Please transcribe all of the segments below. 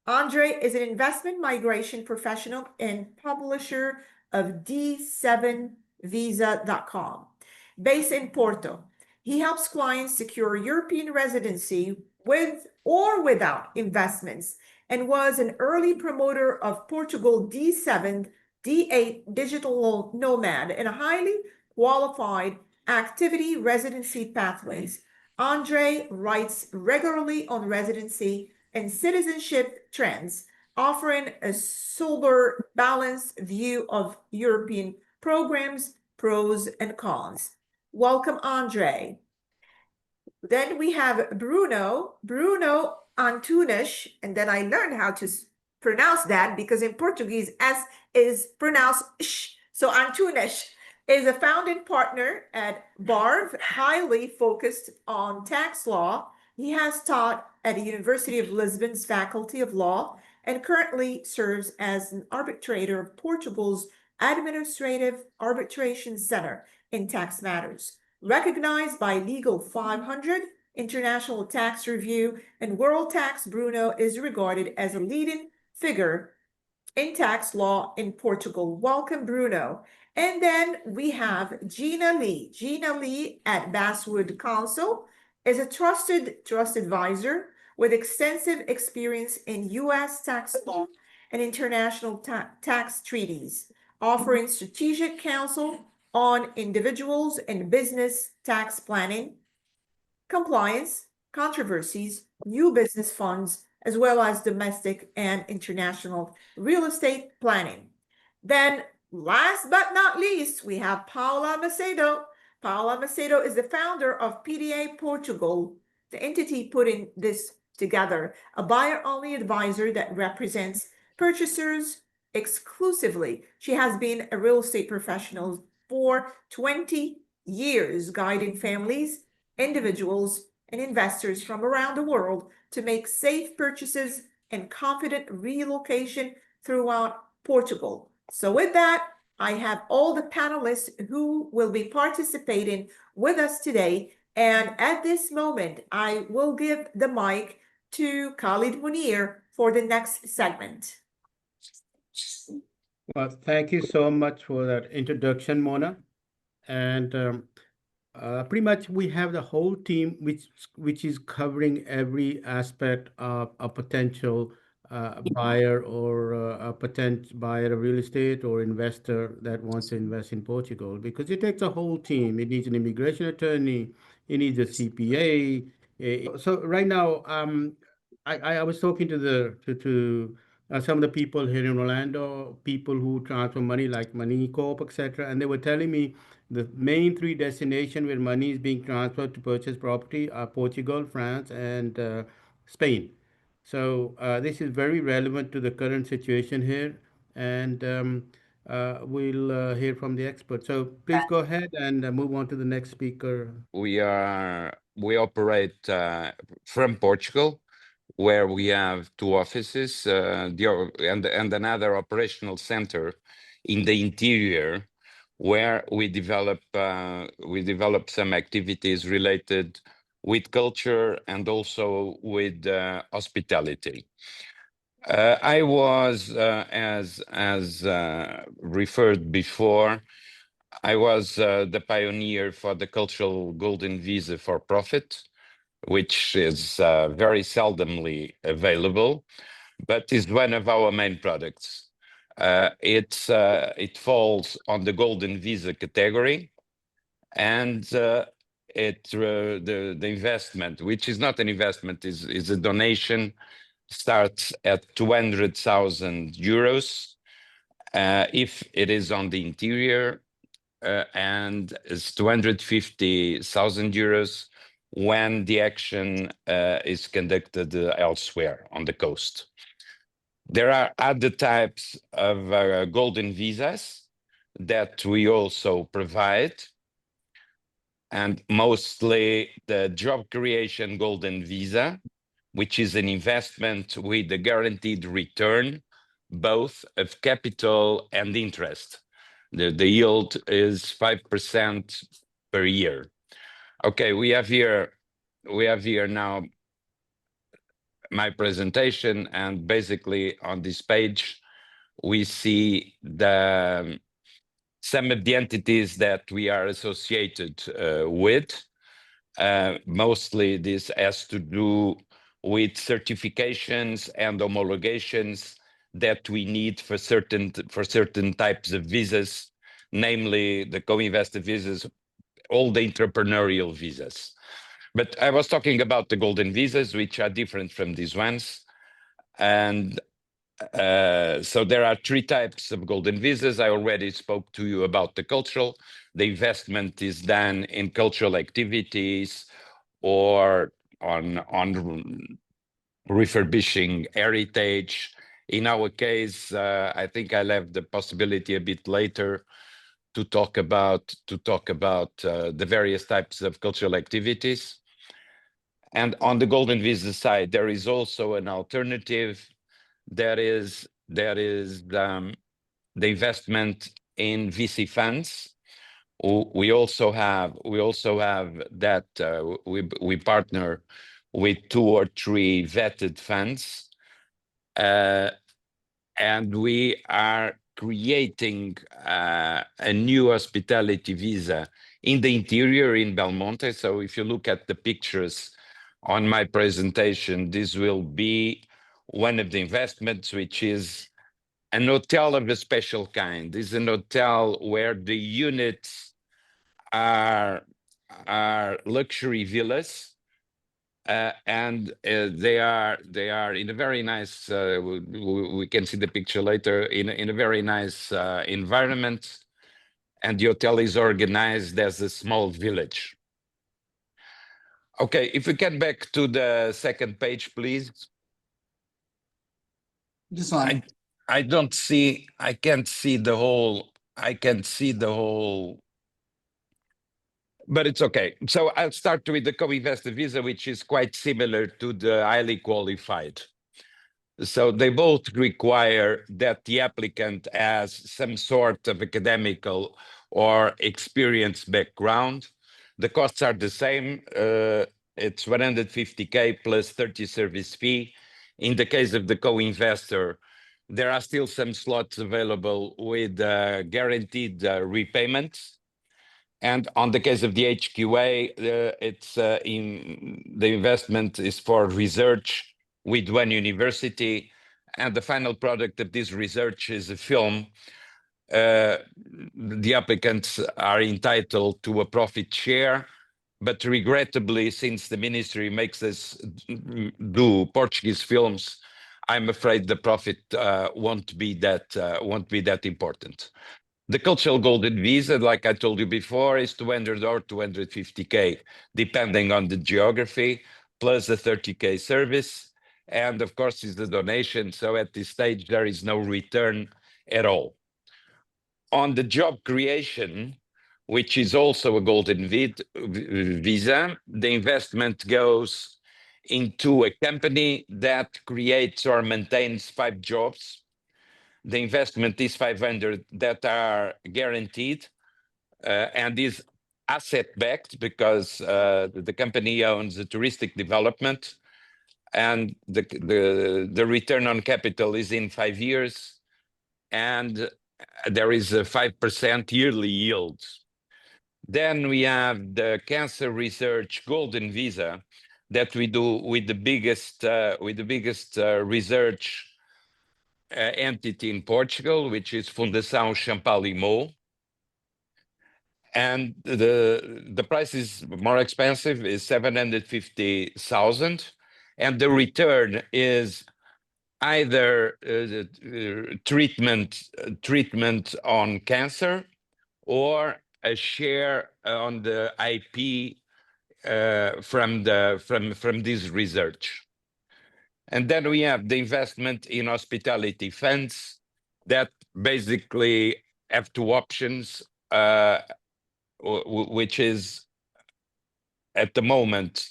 Andre is an investment migration professional and publisher of D7visa.com. Based in Porto, he helps clients secure European residency with or without investments and was an early promoter of Portugal D7, D8 digital nomad and a highly qualified activity residency pathways. Andre writes regularly on residency and citizenship trends, offering a sober, balanced view of European programs, pros and cons. Welcome, Andre. Then we have Bruno Antunes, and then I learned how to pronounce that because in Portuguese, S is pronounced sh. So Antunes is a founding partner at BARV, highly focused on tax law. He has taught at the University of Lisbon's Faculty of Law and currently serves as an arbitrator of Portugal's Administrative Arbitration Center in tax matters. Recognized by Legal 500, International Tax Review, and World Tax, Bruno is regarded as a leading figure in tax law in Portugal. Welcome, Bruno. And then we have Gina Lee. Gina Lee at Basswood Counsel is a trusted advisor with extensive experience in U.S. tax law and international tax treaties, offering strategic counsel on individuals and business tax planning, compliance, controversies, new business funds, as well as domestic and international real estate planning. Then, last but not least, we have Paula Macedo. Paula Macedo is the founder of PDA Portugal, the entity putting this together, a buyer-only advisor that represents purchasers exclusively. She has been a real estate professional for 20 years, guiding families, individuals, and investors from around the world to make safe purchases and confident relocation throughout Portugal. So with that, I have all the panelists who will be participating with us today. And at this moment, I will give the mic to Khalid Munir for the next segment. Well, thank you so much for that introduction, Mona. And pretty much we have the whole team which is covering every aspect of a potential buyer or a potential buyer of real estate or investor that wants to invest in Portugal, because it takes a whole team. It needs an immigration attorney, it needs a CPA. So right now, I was talking to some of the people here in Orlando, people who transfer money like Money Corp, etc., and they were telling me the main three destinations where money is being transferred to purchase property are Portugal, France, and Spain. So this is very relevant to the current situation here, and we'll hear from the expert. So please go ahead and move on to the next speaker. We operate from Portugal, where we have two offices, and another operational center in the interior, where we develop some activities related with culture and also with hospitality. I was, as referred before, I was the pioneer for the cultural golden visa for profit, which is very seldomly available, but is one of our main products. It falls on the golden visa category, and the investment, which is not an investment, is a donation, starts at 200,000 euros if it is on the interior, and it's 250,000 euros when the action is conducted elsewhere on the coast. There are other types of golden visas that we also provide, and mostly the job creation golden visa, which is an investment with a guaranteed return, both of capital and interest. The yield is 5% per year. Okay, we have here now my presentation, and basically on this page, we see some of the entities that we are associated with. Mostly this has to do with certifications and homologations that we need for certain types of visas, namely the co-investor visas, all the entrepreneurial visas. But I was talking about the golden visas, which are different from these ones. And so there are three types of golden visas. I already spoke to you about the cultural. The investment is done in cultural activities or on refurbishing heritage. In our case, I think I'll have the possibility a bit later to talk about the various types of cultural activities. And on the golden visa side, there is also an alternative. That is the investment in VC funds. We also have that we partner with 2 or 3 vetted funds, and we are creating a new hospitality visa in the interior in Belmonte. So if you look at the pictures on my presentation, this will be one of the investments, which is an hotel of a special kind. This is an hotel where the units are luxury villas, and they are in a very nice. We can see the picture later in a very nice environment, and the hotel is organized as a small village. Okay, if we get back to the second page, please. This one. I don't see. I can't see the whole. I can see the whole. But it's okay. So I'll start with the co-investor visa, which is quite similar to the highly qualified. So they both require that the applicant has some sort of academical or experience background. The costs are the same. It's 150K plus 30 service fee. In the case of the co-investor, there are still some slots available with guaranteed repayments. And on the case of the HQA, it's in the investment is for research with one university, and the final product of this research is a film. The applicants are entitled to a profit share, but regrettably, since the ministry makes us do Portuguese films, I'm afraid the profit won't be that important. The cultural golden visa, like I told you before, is 200 or 250K, depending on the geography, plus a 30K service. And of course, is the donation. So at this stage, there is no return at all. On the job creation, which is also a golden visa, the investment goes into a company that creates or maintains 5 jobs. The investment is 500 that are guaranteed and is asset-backed because the company owns a touristic development, and the return on capital is in 5 years, and there is a 5% yearly yield. Then we have the cancer research golden visa that we do with the biggest research entity in Portugal, which is Fundação Champalimau. And the price is more expensive, is 750,000, and the return is either treatment on cancer or a share on the IP from this research. And then we have the investment in hospitality funds that basically have 2 options, which is at the moment,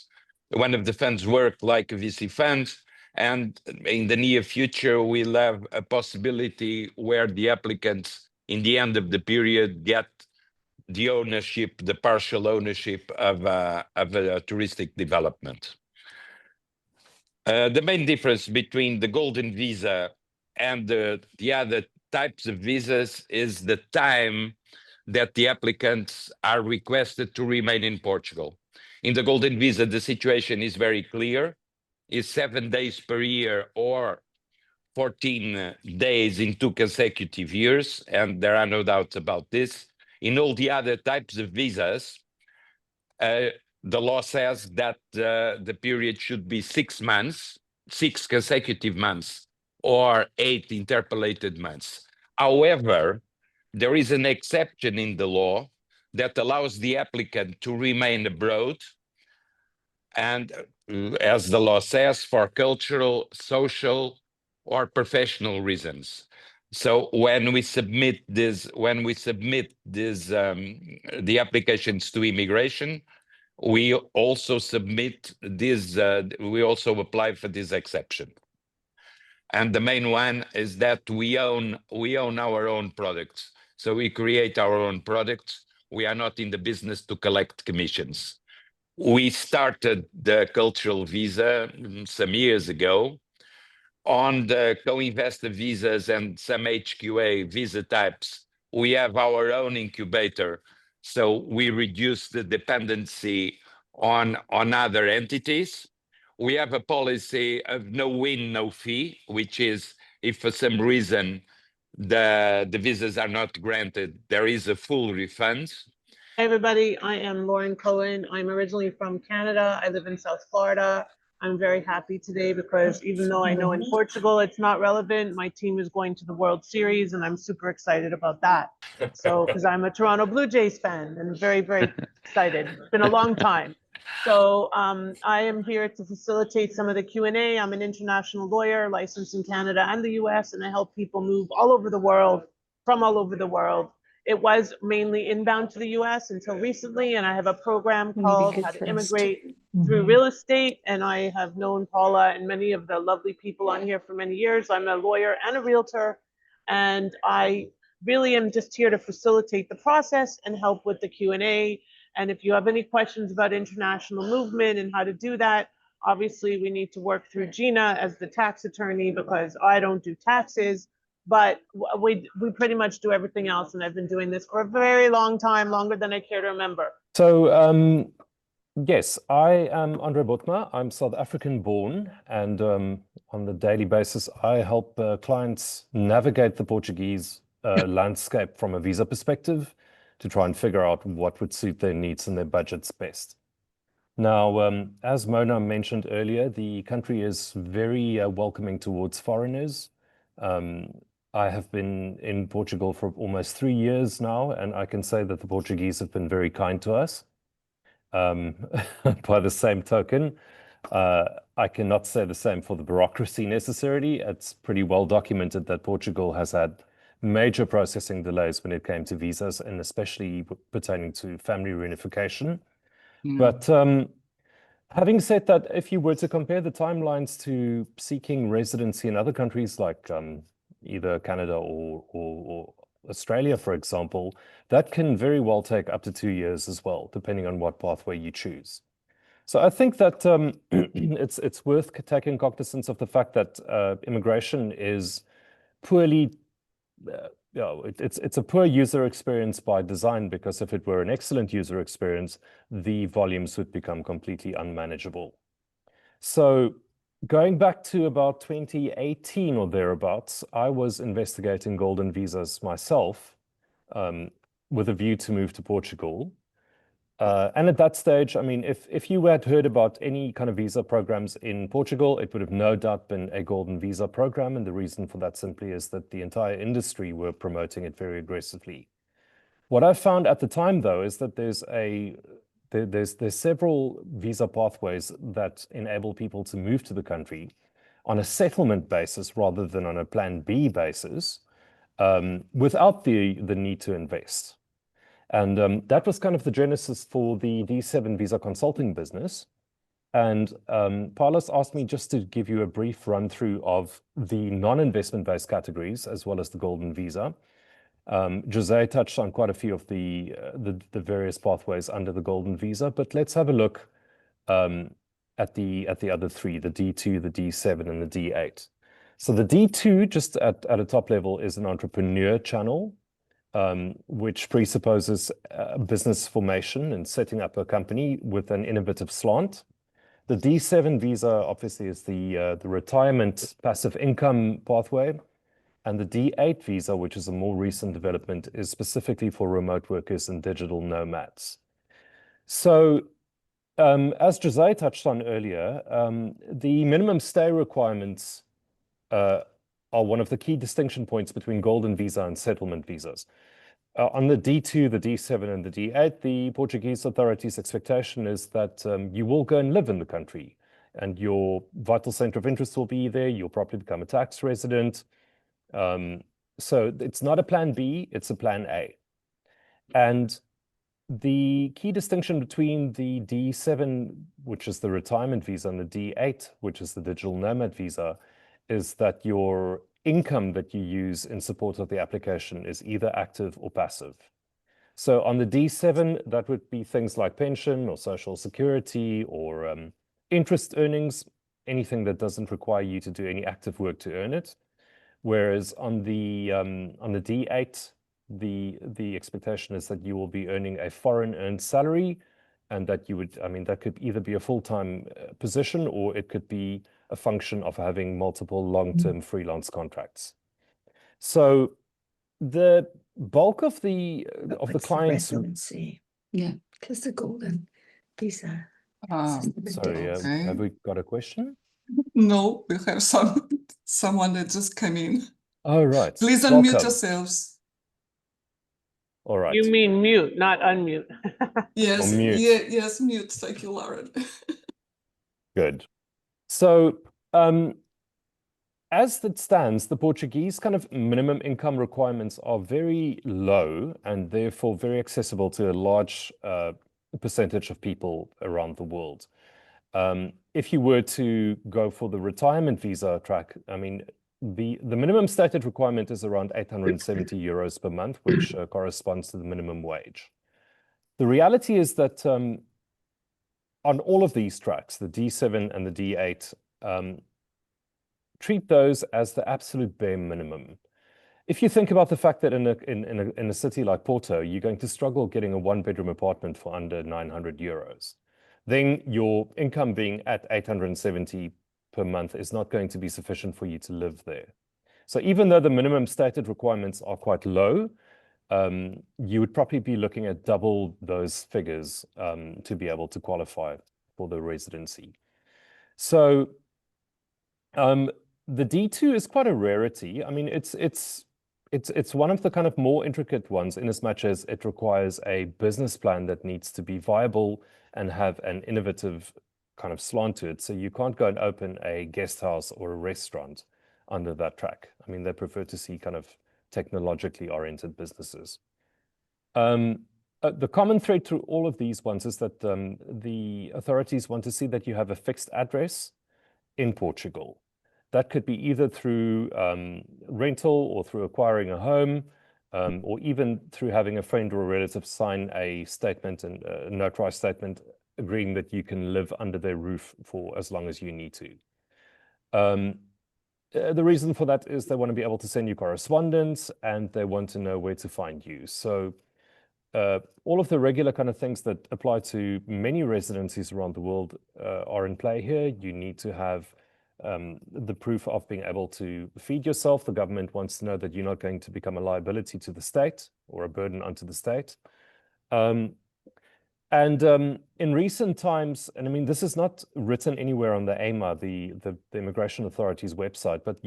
one of the funds work like a VC fund, and in the near future, we'll have a possibility where the applicants, in the end of the period, get the ownership, the partial ownership of a touristic development. The main difference between the golden visa and the other types of visas is the time that the applicants are requested to remain in Portugal. In the golden visa, the situation is very clear. It's 7 days per year or 14 days in 2 consecutive years, and there are no doubts about this. In all the other types of visas, the law says that the period should be 6 months, 6 consecutive months, or 8 interpolated months. However, there is an exception in the law that allows the applicant to remain abroad, and as the law says, for cultural, social, or professional reasons. So when we submit the applications to immigration, we also submit this, we also apply for this exception. And the main one is that we own our own products. So we create our own products. We are not in the business to collect commissions. We started the cultural visa some years ago. On the co-investor visas and some HQA visa types, we have our own incubator. So we reduce the dependency on other entities. We have a policy of no win, no fee, which is if for some reason the visas are not granted, there is a full refund. Hey everybody, I am Lauren Cohen. I'm originally from Canada. I live in South Florida. I'm very happy today because even though I know in Portugal it's not relevant, my team is going to the World Series and I'm super excited about that. So, because I'm a Toronto Blue Jays fan and very, very excited. It's been a long time. So I am here to facilitate some of the Q&A. I'm an international lawyer licensed in Canada and the US, and I help people move all over the world, from all over the world. It was mainly inbound to the US until recently, and I have a program called How to Immigrate Through Real Estate, and I have known Paula and many of the lovely people on here for many years. I'm a lawyer and a realtor, and I really am just here to facilitate the process and help with the Q&A. And if you have any questions about international movement and how to do that, obviously we need to work through Gina as the tax attorney because I don't do taxes. But we pretty much do everything else, and I've been doing this for a very long time, longer than I care to remember. So, yes, I am Andre Botma. I'm South African born, and on a daily basis, I help clients navigate the Portuguese landscape from a visa perspective to try and figure out what would suit their needs and their budgets best. Now, as Mona mentioned earlier, the country is very welcoming towards foreigners. I have been in Portugal for almost 3 years now, and I can say that the Portuguese have been very kind to us. By the same token, I cannot say the same for the bureaucracy necessarily. It's pretty well documented that Portugal has had major processing delays when it came to visas, and especially pertaining to family reunification. But having said that, if you were to compare the timelines to seeking residency in other countries like either Canada or Australia, for example, that can very well take up to 2 years as well, depending on what pathway you choose. So I think that it's worth taking cognizance of the fact that immigration is poorly, it's a poor user experience by design, because if it were an excellent user experience, the volumes would become completely unmanageable. So going back to about 2018 or thereabouts, I was investigating golden visas myself with a view to move to Portugal. And at that stage, I mean, if you had heard about any kind of visa programs in Portugal, it would have no doubt been a golden visa program. And the reason for that simply is that the entire industry were promoting it very aggressively. What I found at the time, though, is that there's several visa pathways that enable people to move to the country on a settlement basis rather than on a plan B basis, without the need to invest. And that was kind of the genesis for the D7 visa consulting business. And Paulus asked me just to give you a brief run through of the non-investment based categories as well as the golden visa. Jose touched on quite a few of the various pathways under the golden visa, but let's have a look at the other three, the D2, the D7, and the D8. So the D2, just at a top level, is an entrepreneur channel, which presupposes business formation and setting up a company with an innovative slant. The D7 visa obviously is the retirement passive income pathway. And the D8 visa, which is a more recent development, is specifically for remote workers and digital nomads. So as Jose touched on earlier, the minimum stay requirements are one of the key distinction points between golden visa and settlement visas. On the D2, the D7, and the D8, the Portuguese authorities' expectation is that you will go and live in the country, and your vital center of interest will be there. You'll probably become a tax resident. So it's not a plan B, it's a plan A. And the key distinction between the D7, which is the retirement visa, and the D8, which is the digital nomad visa, is that your income that you use in support of the application is either active or passive. So on the D7, that would be things like pension or social security or interest earnings, anything that doesn't require you to do any active work to earn it. Whereas on the D8, the expectation is that you will be earning a foreign earned salary, and that you would, I mean, that could either be a full-time position, or it could be a function of having multiple long-term freelance contracts. So the bulk of the clients. Residency. Yeah, because the golden visa. Sorry, Okay. have we got a question? No, we have someone that just came in. Oh, right. Please unmute Welcome. yourselves. All right. You mean mute, not unmute. Yes, mute. yes, mute. Thank you, Lauren. Good. So, as it stands, the Portuguese kind of minimum income requirements are very low and therefore very accessible to a large percentage of people around the world. If you were to go for the retirement visa track, I mean, the minimum stated requirement is around 870 euros per month, which corresponds to the minimum wage. The reality is that on all of these tracks, the D7 and the D8, treat those as the absolute bare minimum. If you think about the fact that in a city like Porto, you're going to struggle getting a one-bedroom apartment for under 900 euros, then your income being at 870 per month is not going to be sufficient for you to live there. So even though the minimum stated requirements are quite low, you would probably be looking at double those figures to be able to qualify for the residency. So the D2 is quite a rarity. I mean, it's one of the kind of more intricate ones, in as much as it requires a business plan that needs to be viable and have an innovative kind of slant to it. So you can't go and open a guest house or a restaurant under that track. I mean, they prefer to see kind of technologically oriented businesses. The common thread through all of these ones is that the authorities want to see that you have a fixed address in Portugal. That could be either through rental or through acquiring a home, or even through having a friend or a relative sign a statement, and a notarized statement agreeing that you can live under their roof for as long as you need to. The reason for that is they want to be able to send you correspondence, and they want to know where to find you. So all of the regular kind of things that apply to many residencies around the world are in play here. You need to have the proof of being able to feed yourself. The government wants to know that you're not going to become a liability to the state or a burden onto the state. In recent times, and I mean, this is not written anywhere on the AMA, the Immigration Authority's website, but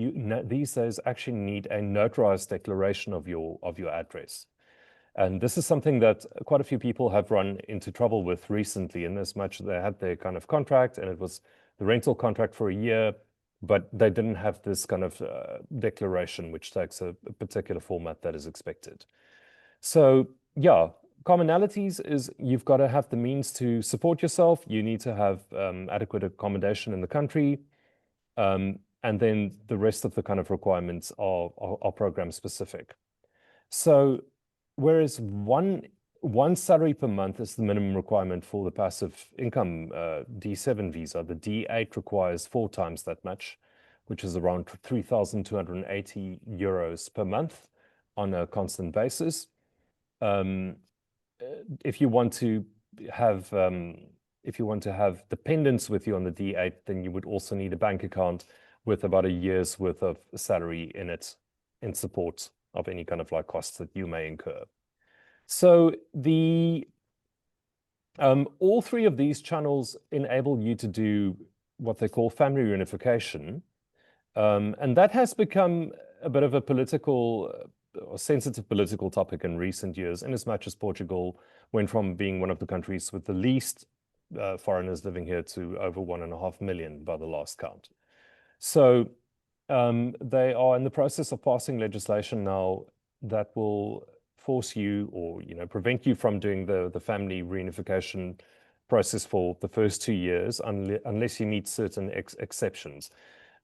these days actually need a notarized declaration of your address. And this is something that quite a few people have run into trouble with recently, in as much they had their kind of contract, and it was the rental contract for a year, but they didn't have this kind of declaration, which takes a particular format that is expected. So yeah, commonalities is you've got to have the means to support yourself. You need to have adequate accommodation in the country. And then the rest of the kind of requirements are program specific. So whereas one 1 salary per month is the minimum requirement for the passive income D7 visa. The D8 requires 4 times that much, which is around 3,280 euros per month on a constant basis. If you want to have dependents with you on the D8, then you would also need a bank account with about a year's worth of salary in it, in support of any kind of like costs that you may incur. So all 3 of these channels enable you to do what they call family reunification. And that has become a bit of a political or sensitive political topic in recent years, in as much as Portugal went from being one of the countries with the least foreigners living here to over 1.5 million by the last count. So they are in the process of passing legislation now that will force you, or prevent you from doing the family reunification process for the first 2 years unless you meet certain exceptions.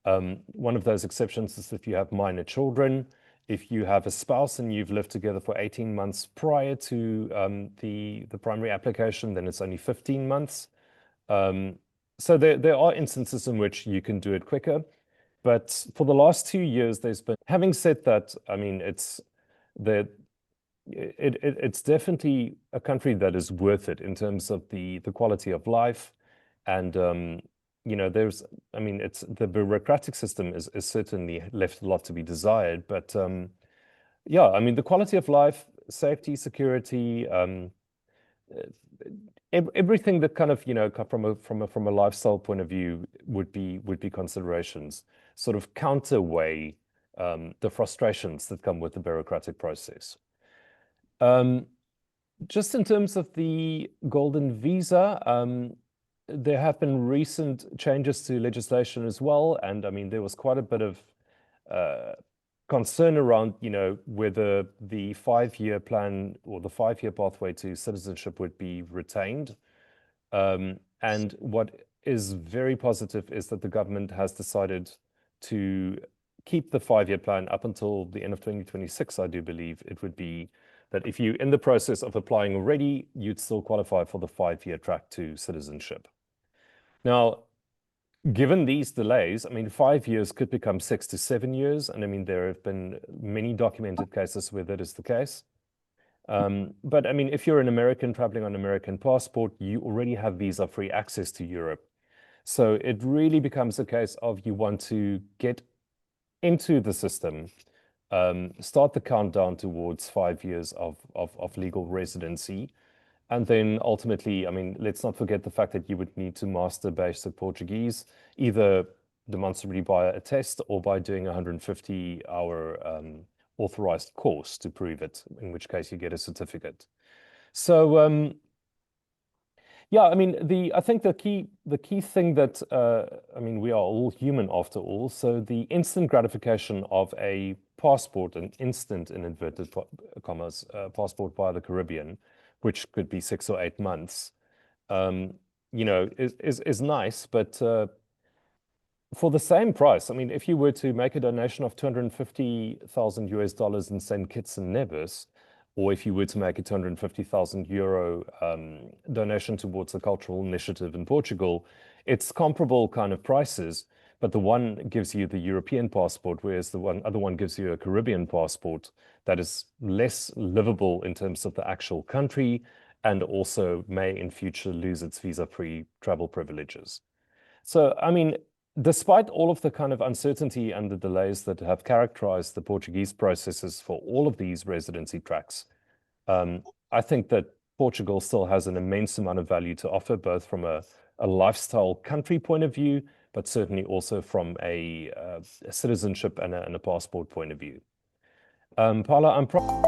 One of those exceptions is if you have minor children, if you have a spouse and you've lived together for 18 months prior to the primary application, then it's only 15 months. So there are instances in which you can do it quicker. But for the last 2 years, there's been, having said that, I mean, it's definitely a country that is worth it in terms of the quality of life. And, it's the bureaucratic system is certainly left a lot to be desired. But yeah, I mean, the quality of life, safety, security, everything that kind of, from a lifestyle point of view would be considerations, sort of counterweigh the frustrations that come with the bureaucratic process. Just in terms of the golden visa, there have been recent changes to legislation as well. And I mean, there was quite a bit of concern around, whether the 5-year plan or the 5-year pathway to citizenship would be retained. And what is very positive is that the government has decided to keep the 5-year plan up until the end of 2026, I do believe. It would be that if you're in the process of applying already, you'd still qualify for the 5-year track to citizenship. Now, given these delays, I mean, 5 years could become 6 to 7 years. And I mean, there have been many documented cases where that is the case. But I mean, if you're an American traveling on an American passport, you already have visa-free access to Europe. So it really becomes a case of you want to get into the system, start the countdown towards 5 years of legal residency. And then ultimately, I mean, let's not forget the fact that you would need to master basic Portuguese, either demonstrably by a test or by doing a 150-hour authorized course to prove it, in which case you get a certificate. So, yeah, I mean, I think the key thing that, I mean, we are all human after all. So the instant gratification of a passport, an instant, in inverted commas, passport via the Caribbean, which could be 6 or 8 months, is nice. But for the same price, I mean, if you were to make a donation of 250,000 US dollars in St. Kitts and Nevis, or if you were to make a 250,000 euro donation towards a cultural initiative in Portugal, it's comparable kind of prices. But the one gives you the European passport, whereas the other one gives you a Caribbean passport that is less livable in terms of the actual country, and also may in future lose its visa-free travel privileges. So, I mean, despite all of the kind of uncertainty and the delays that have characterized the Portuguese processes for all of these residency tracks, I think that Portugal still has an immense amount of value to offer, both from a lifestyle country point of view, but certainly also from a citizenship and a passport point of view. Paula, I'm recording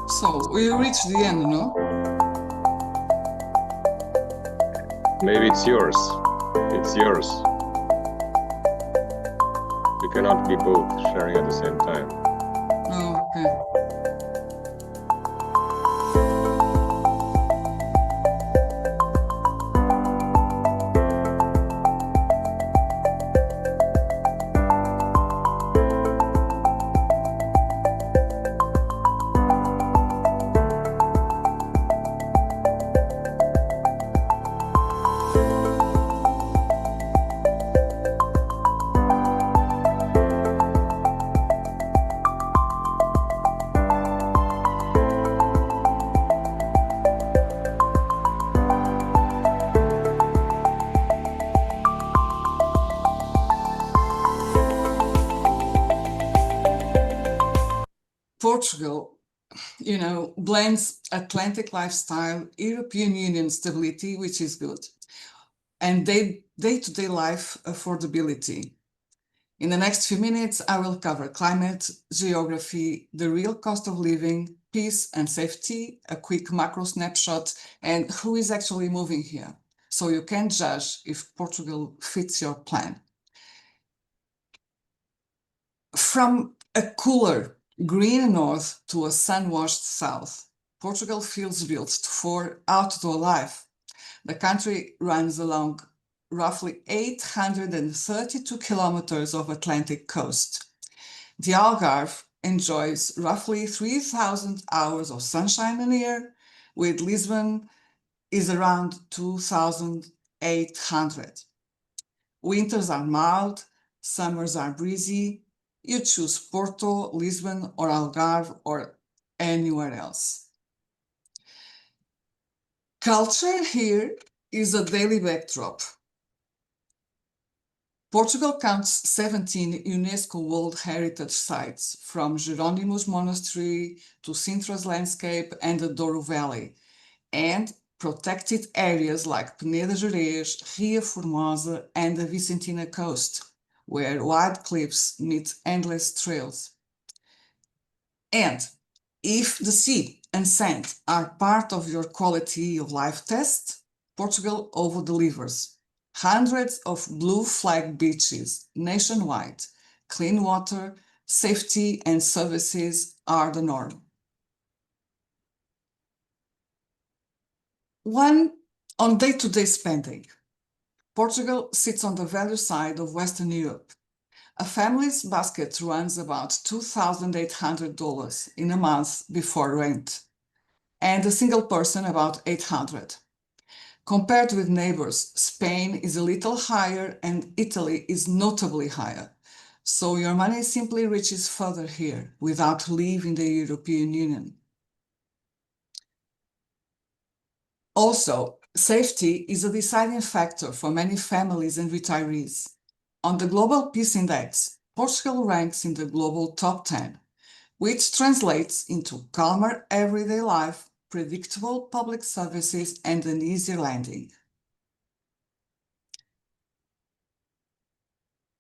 So we reached the end, no? Maybe it's yours. It's yours. You cannot be both sharing at the same time. Oh, okay. Portugal, you know, blends Atlantic lifestyle, European Union stability, which is good, and day-to-day life affordability. In the next few minutes, I will cover climate, geography, the real cost of living, peace and safety, a quick macro snapshot, and who is actually moving here, so you can judge if Portugal fits your plan. From a cooler, green north to a sun-washed south, Portugal feels built for outdoor life. The country runs along roughly 832 kilometers of Atlantic coast. The Algarve enjoys roughly 3,000 hours of sunshine a year, with Lisbon is around 2,800. Winters are mild, summers are breezy. You choose Porto, Lisbon, or Algarve, or anywhere else. Culture here is a daily backdrop. Portugal counts 17 UNESCO World Heritage Sites, from Jerónimos Monastery to Sintra's landscape and the Douro Valley, and protected areas like Peneda Gerês, Ria Formosa, and the Vicentina coast, where wide cliffs meet endless trails. And if the sea and sand are part of your quality of life test, Portugal over-delivers. Hundreds of blue flag beaches nationwide, clean water, safety and services are the norm. One, on day-to-day spending. Portugal sits on the value side of Western Europe. A family's basket runs about $2,800 in a month before rent, and a single person about $800. Compared with neighbors, Spain is a little higher and Italy is notably higher. So your money simply reaches further here without leaving the European Union. Also, safety is a deciding factor for many families and retirees. On the Global Peace Index, Portugal ranks in the global top 10, which translates into calmer everyday life, predictable public services, and an easy landing.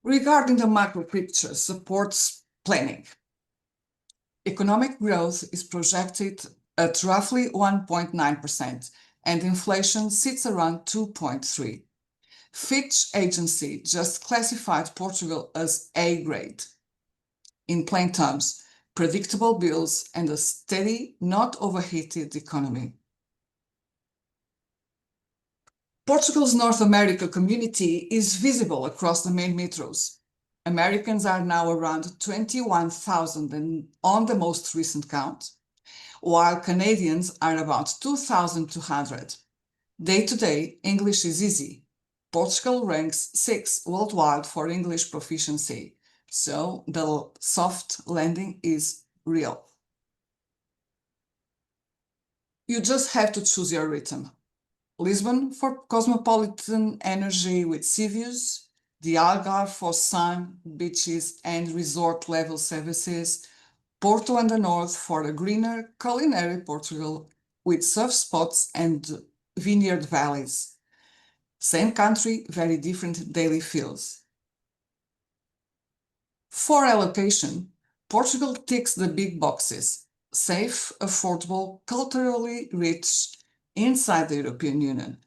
Regarding the macro picture supports planning. Economic growth is projected at roughly 1.9%, and inflation sits around 2.3%. Fitch agency just classified Portugal as A grade. In plain terms, predictable bills and a steady, not overheated economy. Portugal's North America community is visible across the main metros. Americans are now around 21,000 on the most recent count, while Canadians are about 2,200. Day-to-day, English is easy. Portugal ranks 6th worldwide for English proficiency, so the soft landing is real. You just have to choose your rhythm. Lisbon for cosmopolitan energy with sea views, the Algarve for sun, beaches, and resort-level services, Porto and the north for a greener, culinary Portugal with surf spots and vineyard valleys. Same country, very different daily feels. For allocation, Portugal ticks the big boxes: safe, affordable, culturally rich, inside the European Union.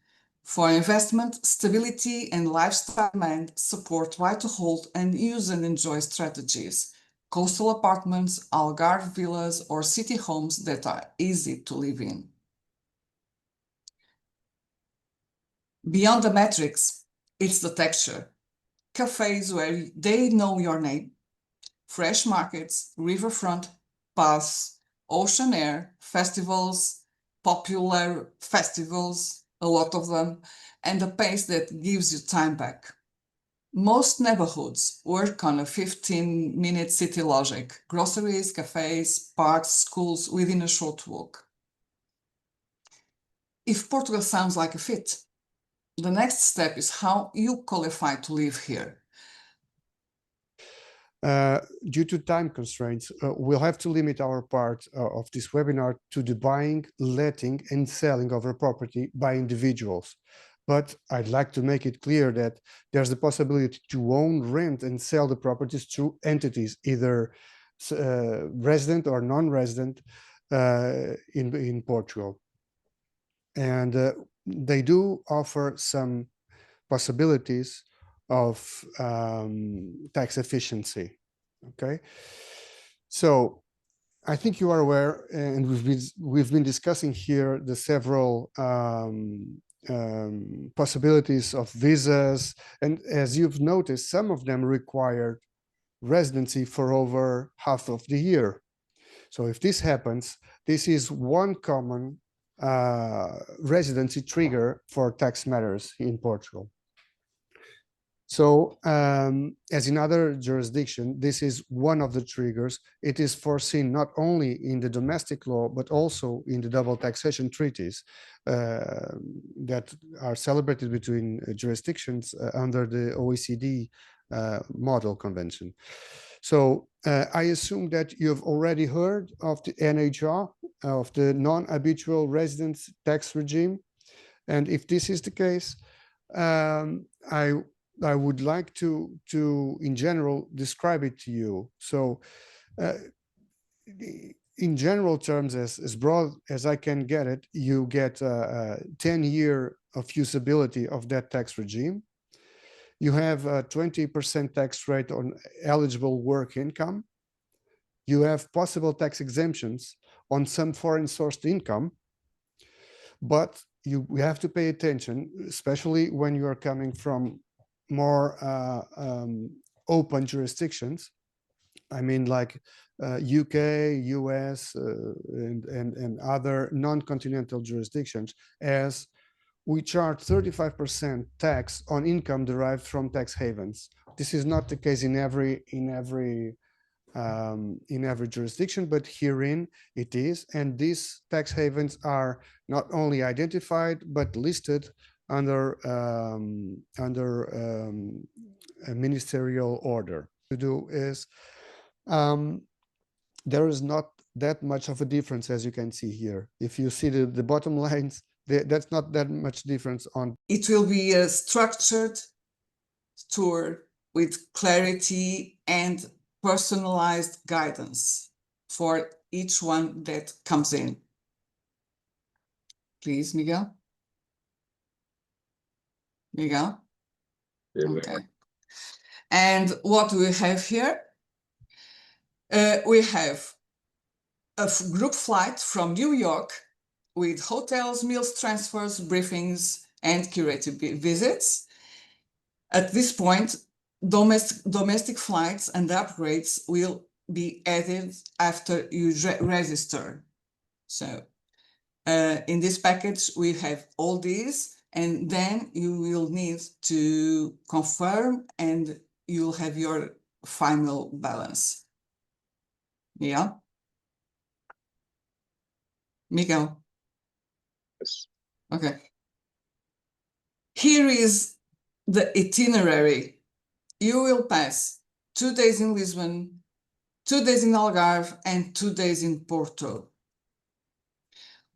For investment, stability and lifestyle demand support right to hold and use and enjoy strategies: coastal apartments, Algarve villas, or city homes that are easy to live in. Beyond the metrics, it's the texture. Cafes where they know your name, fresh markets, riverfront, paths, ocean air, festivals, popular festivals, a lot of them, and a pace that gives you time back. Most neighborhoods work on a 15-minute city logic: groceries, cafes, parks, schools within a short walk. If Portugal sounds like a fit, the next step is how you qualify to live here. Due to time constraints, we'll have to limit our part of this webinar to the buying, letting, and selling of a property by individuals. But I'd like to make it clear that there's the possibility to own, rent, and sell the properties through entities, either resident or non-resident in Portugal. And they do offer some possibilities of tax efficiency. Okay, so I think you are aware, and we've been discussing here the several possibilities of visas, and as you've noticed, some of them require residency for over half of the year. So if this happens, this is one common residency trigger for tax matters in Portugal. So as in other jurisdictions, this is one of the triggers. It is foreseen not only in the domestic law, but also in the double taxation treaties that are celebrated between jurisdictions under the OECD model convention. So I assume that you've already heard of the NHR, of the non-habitual residence tax regime. And if this is the case, I would like to in general describe it to you. So in general terms, as broad as I can get it, you get a 10-year of usability of that tax regime. You have a 20% tax rate on eligible work income. You have possible tax exemptions on some foreign sourced income, but you have to pay attention, especially when you are coming from more open jurisdictions. I mean, like UK, US, and other non-continental jurisdictions, as we charge 35% tax on income derived from tax havens. This is not the case in every jurisdiction, but herein it is. And these tax havens are not only identified but listed under a ministerial order. To do is there is not that much of a difference, as you can see here. If you see the bottom lines, that's not that much difference on. It will be a structured tour with clarity and personalized guidance for each one that comes in. Please, Miguel. Miguel? Okay. And what do we have here? We have a group flight from New York with hotels, meals, transfers, briefings, and curated visits. At this point, domestic flights and upgrades will be added after you register. So in this package, we have all these, and then you will need to confirm and you'll have your final balance. Yeah? Miguel? Yes. Okay. Here is the itinerary. You will pass 2 days in Lisbon, 2 days in Algarve, and 2 days in Porto,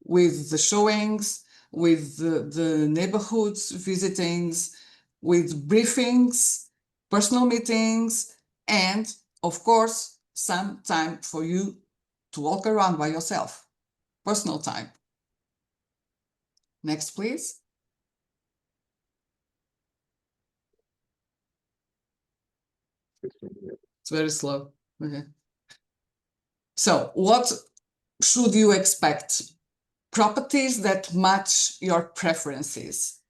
with the showings, with the neighborhoods visitings, with briefings, personal meetings, and of course, some time for you to walk around by yourself, personal time. Next, please. It's very slow. Okay. So what should you expect? Properties that match your preferences.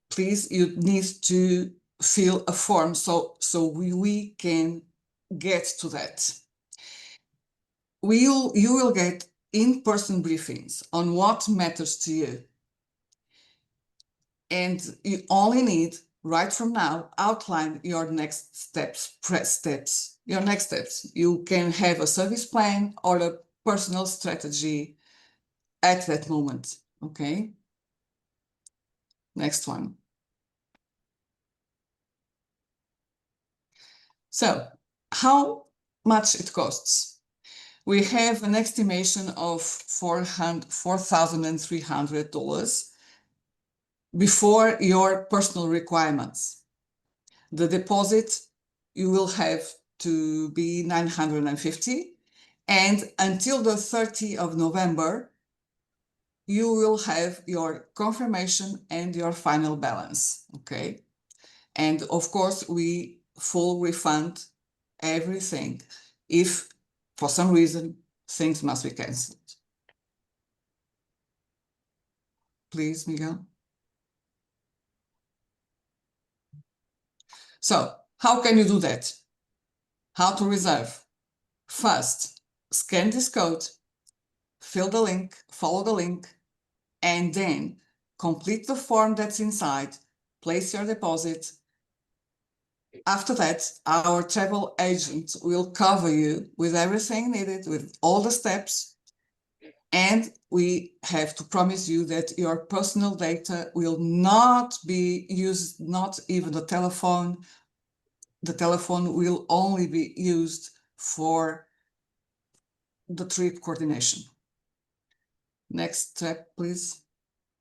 Please, you need to fill a form so we can get to that. You will get in-person briefings on what matters to you. And you only need, right from now, outline your next steps, your next steps. You can have a service plan or a personal strategy at that moment, okay? Next one. So how much it costs. We have an estimation of $4,300 before your personal requirements. The deposit you will have to be $950, and until the 30th of November, you will have your confirmation and your final balance, okay? And of course, we full refund everything if for some reason things must be cancelled. Please, Miguel. So how can you do that? How to reserve? First, scan this code, fill the link, follow the link, and then complete the form that's inside, place your deposit. After that, our travel agent will cover you with everything needed, with all the steps, and we have to promise you that your personal data will not be used, not even the telephone. The telephone will only be used for the trip coordination. Next step, please.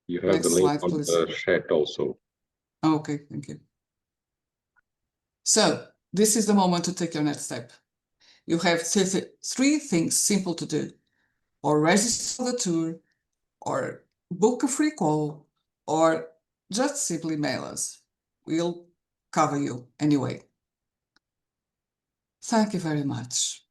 You have Next the link slide, on please. the chat also. Okay, thank you. So this is the moment to take your next step. You have three things simple to do: or register for the tour, or book a free call, or just simply mail us. We'll cover you anyway. Thank you very much.